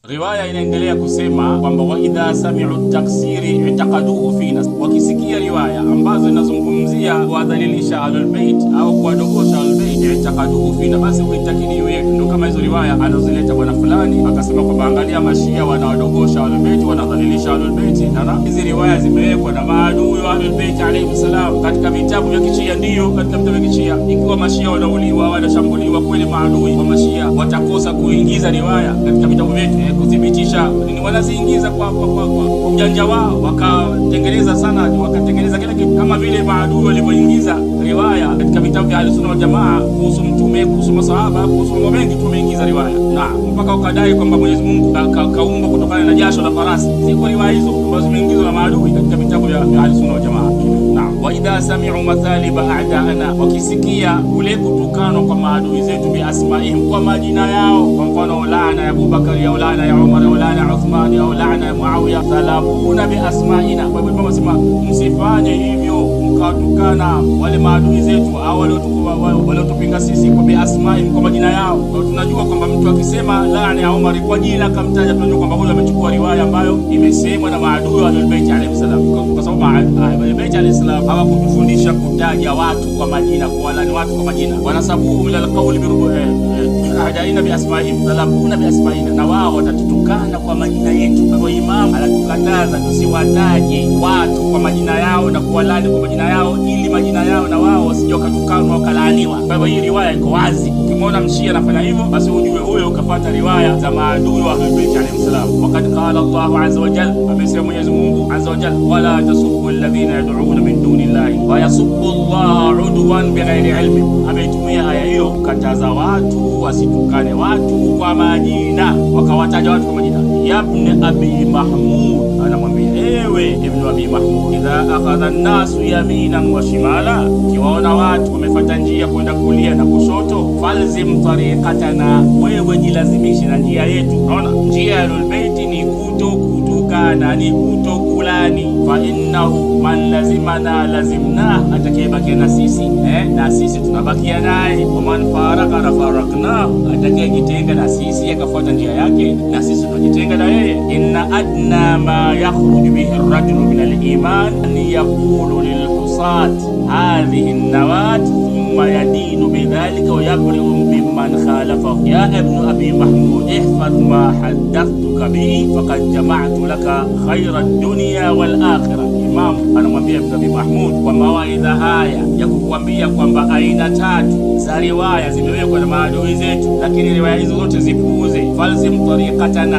Riwaya inaendelea kusema kwamba wa idha sami'u taksiri i'taqaduhu fina, wakisikia riwaya ambazo zinazungumzia kuwadhalilisha ahlul bait au kuwadogosha ahlul bait, i'taqaduhu fina, basi uitakidi yetu. Ndio kama hizo riwaya anazileta bwana fulani akasema kwamba angalia mashia wanawadogosha ahlul bait, wanadhalilisha ahlul bait. Na hizi riwaya zimewekwa na maadui wa ahlul bait alayhi salam katika vitabu vya kishia. Ndio katika vitabu vya kishia, ikiwa mashia wanauliwa, wanashambuliwa, kweli maadui wa mashia watakosa kuingiza riwaya katika vitabu vyetu kudhibitisha ni wanaziingiza kwa ujanja wao, wakatengeneza sana, wakatengeneza kila kitu, kama vile maadui walivyoingiza riwaya katika vitabu vya Ahlusunna wal Jamaa kuhusu mtume, kuhusu masahaba, kuhusu mambo mengi. Tumeingiza riwaya na mpaka wakadai kwamba Mwenyezi Mungu kaumba kutokana na jasho la farasi. Ziko riwaya hizo ambazo zimeingizwa na maadui katika vitabu vya Ahlusunna wal Jamaa. Wa idha sami'u mathaliba a'da'ana, wakisikia kule kutukanwa kwa maadui zetu, bi asma'ihim, kwa majina yao, kwa mfano laana ya Abubakar au laana ya Umar au laana ya Uthman au laana ya Muawiya, talabuna bi asma'ina. Kwa hivyo tunasema msifanye hivyo mkatukana wale maadui zetu au waliotupinga sisi kwa bi asma'ihim, kwa majina yao. Kwa tunajua kwamba mtu akisema laana ya Umar kwa jina kamtaja, tunajua kwamba huyo amechukua riwaya ambayo imesemwa na maadui wa Ahlul-Bait alayhi salam, kwa sababu Ahlul-Bait alayhi salam hawakutufundisha kutaja watu kwa majina, kuwalani watu kwa majina. Wanasabuhu ila alqawli a'daina bi asma'ihim, talabuna bi asma'ina, na wao watatutukana kwa majina yetu. Kwa hivyo Imam anatukataza tusiwataje watu kwa majina yao na kuwalani kwa majina yao, ili majina yao na wao wasije wakatukanwa wakalaaniwa. Kwa hivyo hii riwaya iko wazi. Ukimwona mshia anafanya hivyo, basi ujue huyo ukapata riwaya za maadui wa Ahlul-Bait alayhi salam. Wakati qala Allahu azza wa jalla, amesema Mwenyezi Mungu azza wa jalla, wala tasubbu alladhina yad'una min dunillahi wa yasubbu Allaha udwan bighairi ilmin. Ameitumia aya hiyo kukataza watu wasitukane watu kwa majina, wakawataja watu kwa majina. Ya ibn Abi Mahmud, anamwambia ewe ibn Abi Mahmud, idha akhadha an-nasu yaminan wa shimala, kiwaona watu wamefuata njia kwenda kulia na kushoto, falzim tariqatana, wewe jilazimishe na njia yetu. Unaona, njia ya Ahlul-Bait ni kutukana, ni kutokulani. Fa innahu man lazimana lazimna, atakayebaki na sisi na sisi tunabakia naye. Wa man faraqana faraqna, atakayejitenga na sisi akafuata njia yake na sisi tunajitenga na yeye. Inna adna ma yakhruju bihi ar-rajulu min al-iman an yaqulu lil-husat hadhihi an-nawat thumma yadinu bidhalika wa yabri'u mimman khalafahu. Ya ibn Abi Mahmud, ihfadh ma haddathtuka bihi faqad jama'tu laka khayra ad-dunya wal-akhirah. Imam anamwambia Ibn Abi Mahmud kwa mawaidha haya ya kukuambia kwamba aina tatu za riwaya zimewekwa na maadui zetu, lakini riwaya hizo zote zipuuze. Falzim tariqatana,